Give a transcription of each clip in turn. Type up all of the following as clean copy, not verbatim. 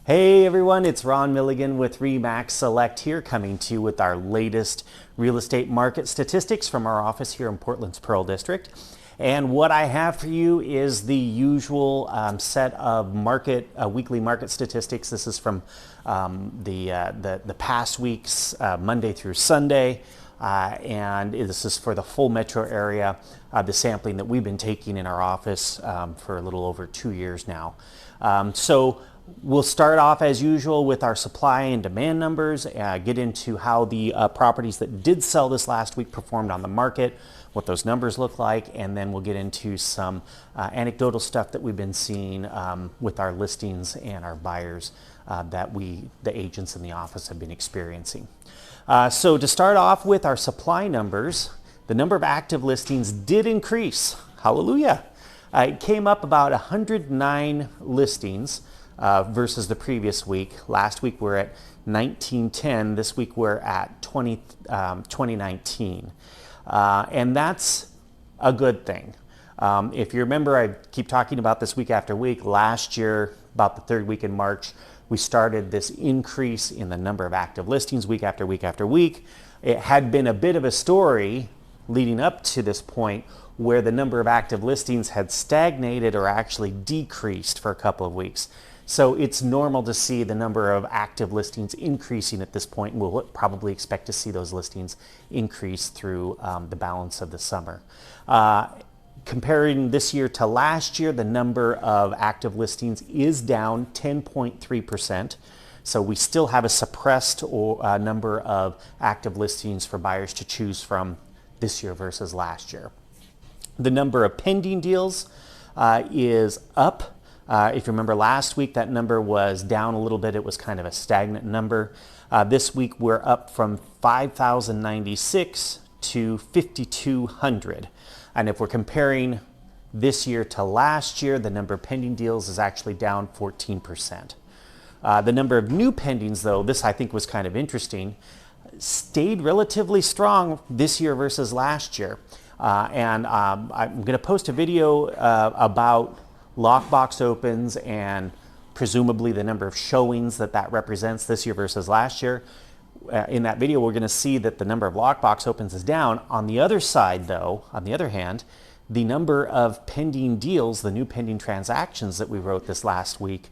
Hey everyone, it's Ron Milligan with RE/MAX Select here, coming to you with our latest real estate market statistics from our office here in Portland's Pearl District. And what I have for you is the usual set of weekly market statistics. This is from the past weeks, Monday through Sunday. And this is for the full metro area, the sampling that we've been taking in our office for a little over 2 years now. So we'll start off as usual with our supply and demand numbers, get into how the properties that did sell this last week performed on the market, what those numbers look like, and then we'll get into some anecdotal stuff that we've been seeing with our listings and our buyers that the agents in the office have been experiencing. So to start off with our supply numbers, the number of active listings did increase. Hallelujah. It came up about 109 listings versus the previous week. Last week we're at 1910. This week we're at 2019. And that's a good thing. If you remember, I keep talking about this week after week. Last year, about the third week in March, we started this increase in the number of active listings week after week after week. It had been a bit of a story leading up to this point where the number of active listings had stagnated or actually decreased for a couple of weeks. So it's normal to see the number of active listings increasing at this point, and we'll probably expect to see those listings increase through the balance of the summer. Comparing this year to last year, the number of active listings is down 10.3%. So we still have a suppressed number of active listings for buyers to choose from this year versus last year. The number of pending deals is up. If you remember last week, that number was down a little bit. It was kind of a stagnant number. This week we're up from 5,096 to 5,200. And if we're comparing this year to last year, the number of pending deals is actually down 14%. The number of new pendings, though, this I think was kind of interesting, stayed relatively strong this year versus last year. And I'm going to post a video about lockbox opens and presumably the number of showings that represents this year versus last year. In that video, we're going to see that the number of lockbox opens is down. On the other side, though, on the other hand, the number of pending deals, the new pending transactions that we wrote this last week,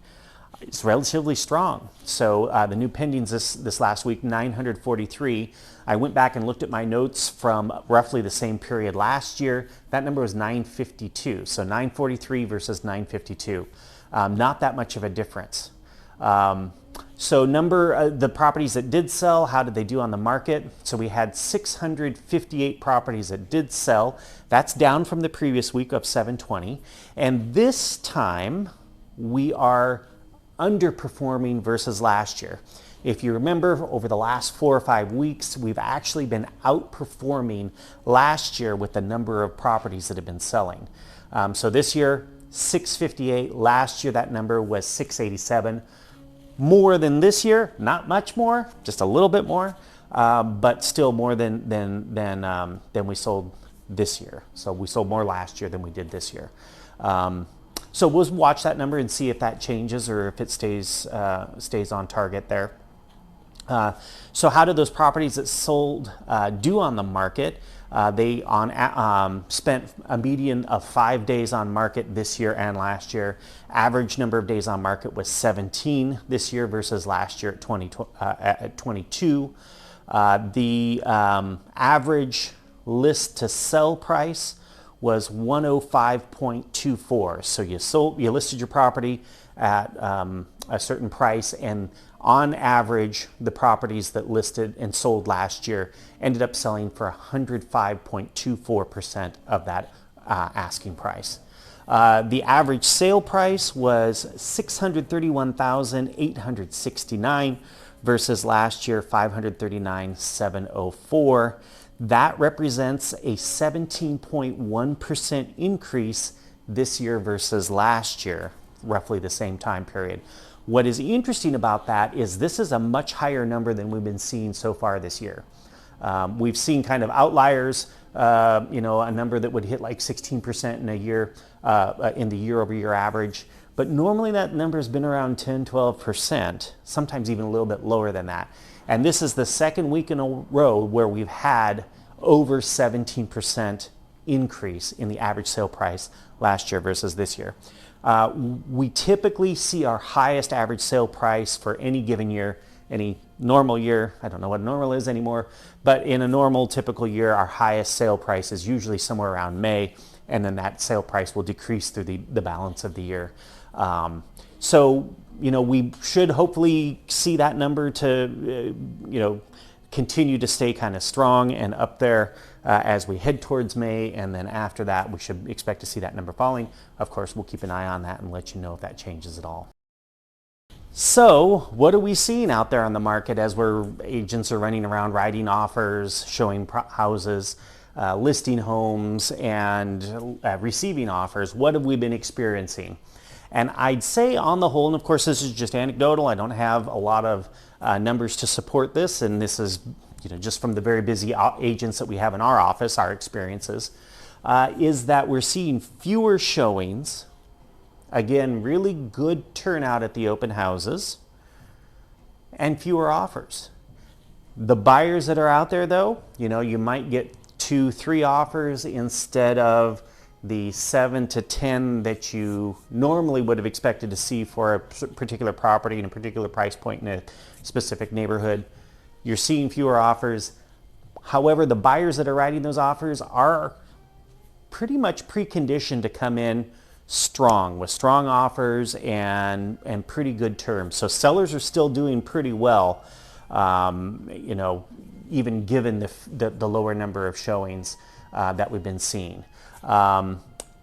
is relatively strong. So the new pendings this last week, 943. I went back and looked at my notes from roughly the same period last year. That number was 952. So 943 versus 952. Not that much of a difference. So the properties that did sell, how did they do on the market? So we had 658 properties that did sell. That's down from the previous week of 720. And this time we are underperforming versus last year. If you remember, over the last 4 or 5 weeks, we've actually been outperforming last year with the number of properties that have been selling. So this year, 658. Last year, that number was 687. More than this year, not much more, just a little bit more, but still more than we sold this year. So we sold more last year than we did this year. So we'll watch that number and see if that changes or if it stays on target there. So how did those properties that sold do on the market? They spent a median of 5 days on market this year and last year. Average number of days on market was 17 this year versus last year at 22. The average list to sell price was 105.24. So you listed your property at a certain price, and on average, the properties that listed and sold last year ended up selling for 105.24% of that asking price. The average sale price was $631,869 versus last year $539,704. That represents a 17.1% increase this year versus last year, roughly the same time period. What is interesting about that is this is a much higher number than we've been seeing so far this year. We've seen kind of outliers, a number that would hit like 16% in a year. in the year-over-year average. But normally that number has been around 10-12%, sometimes even a little bit lower than that. And this is the second week in a row where we've had over 17% increase in the average sale price last year versus this year. We typically see our highest average sale price for any given year, any normal year. I don't know what normal is anymore, but in a normal typical year, our highest sale price is usually somewhere around May, and then that sale price will decrease through the balance of the year. So, we should hopefully see that number to, continue to stay kind of strong and up there as we head towards May, and then after that we should expect to see that number falling. Of course, we'll keep an eye on that and let you know if that changes at all. So what are we seeing out there on the market as agents are running around writing offers, showing houses, listing homes, and receiving offers? What have we been experiencing? And I'd say on the whole, and of course this is just anecdotal, I don't have a lot of numbers to support this, and this is just from the very busy agents that we have in our office, our experiences, is that we're seeing fewer showings. Again, really good turnout at the open houses, and fewer offers. The buyers that are out there though, you might get 2-3 offers instead of the 7 to 10 that you normally would have expected to see for a particular property in a particular price point in a specific neighborhood. You're seeing fewer offers. However, the buyers that are writing those offers are pretty much preconditioned to come in strong, with strong offers and pretty good terms. So sellers are still doing pretty well, even given the lower number of showings that we've been seeing.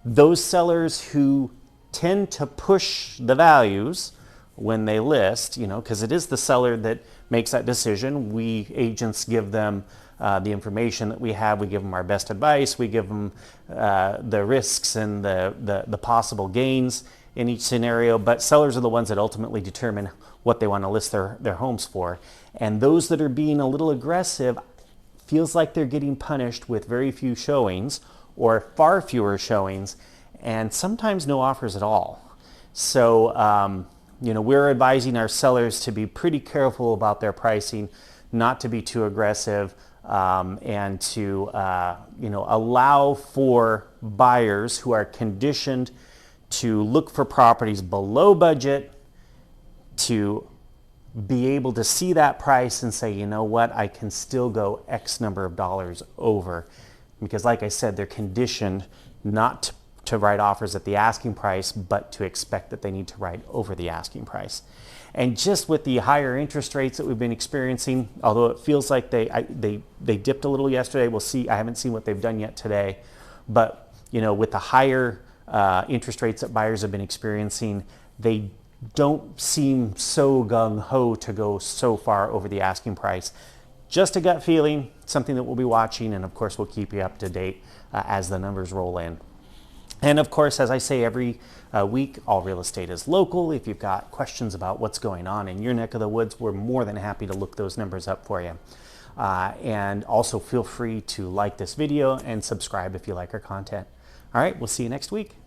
Those sellers who tend to push the values when they list, because it is the seller that makes that decision. We agents give them the information that we have. We give them our best advice. We give them the risks and the possible gains in each scenario. But sellers are the ones that ultimately determine what they want to list their homes for. And those that are being a little aggressive, feels like they're getting punished with very few showings or far fewer showings, and sometimes no offers at all. So, we're advising our sellers to be pretty careful about their pricing, not to be too aggressive, and to, allow for buyers who are conditioned to look for properties below budget to be able to see that price and say, I can still go X number of dollars over. Because like I said, they're conditioned not to write offers at the asking price, but to expect that they need to write over the asking price. And just with the higher interest rates that we've been experiencing, although it feels like they dipped a little yesterday, we'll see. I haven't seen what they've done yet today. But with the higher interest rates that buyers have been experiencing, they don't seem so gung-ho to go so far over the asking price. Just a gut feeling, something that we'll be watching, and of course we'll keep you up to date as the numbers roll in. And of course, as I say every week, all real estate is local. If you've got questions about what's going on in your neck of the woods, we're more than happy to look those numbers up for you. And also feel free to like this video and subscribe if you like our content. All right, we'll see you next week.